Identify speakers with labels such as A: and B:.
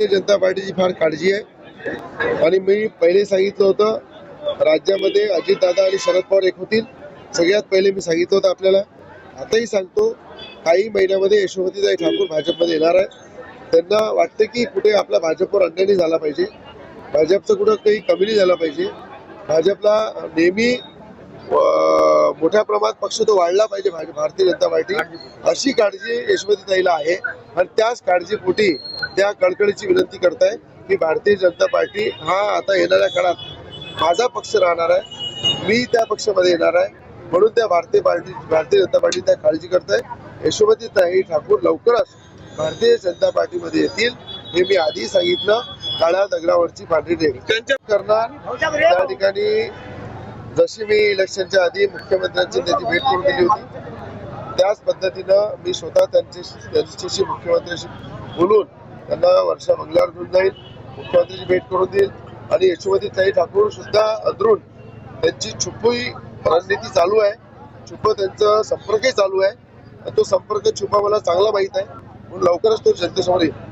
A: भारतीय जनता पार्टीची फार काळजी आहे आणि मी पहिले सांगितलं होतं राज्यामध्ये अजितदादा आणि शरद पवार एक होतील. सगळ्यात पहिले मी सांगितलं होतं आपल्याला. आताही सांगतो, काही महिन्यामध्ये यशोमतीताई ठाकूर भाजपमध्ये येणार आहे. त्यांना वाटतं की कुठे आपला भाजपवर अन्याय नाही झाला पाहिजे, भाजपचं कुठं काही कमी नाही झाला पाहिजे. भाजपला नेहमी मोठ्या प्रमाणात पक्ष तो वाढला पाहिजे भारतीय जनता पार्टी, अशी काळजी यशोमतीताईला आहे. आणि त्याच काळजीपोटी त्या कळकळीची विनंती करताय की भारतीय जनता पार्टी हा आता येणाऱ्या काळात माझा पक्ष राहणार आहे, मी त्या पक्षामध्ये येणार आहे. म्हणून त्या भारतीय जनता पार्टी त्या काळजी करताय. यशोमतीताई ठाकूर लवकरच भारतीय जनता पार्टीमध्ये येतील, हे मी आधी सांगितलं. काळ्या दगडावरची पांढरी रेघ करणार. त्या ठिकाणी जशी मी इलेक्शनच्या आधी मुख्यमंत्र्यांची त्याची भेट करून दिली होती, त्याच पद्धतीनं मी स्वतः त्यांच्याशी मुख्यमंत्र्यांशी बोलून त्यांना वर्षा बंगल्यावर घेऊन जाईल, मुख्यमंत्र्यांची भेट करून देईल. आणि यशोमतीताई ठाकूर सुद्धा अधरून त्यांची छुपी रणनीती चालू आहे, त्यांचा संपर्कही चालू आहे. तो संपर्क छुपा मला चांगला माहित आहे, म्हणून लवकरच तो जनतेसमोर येईल.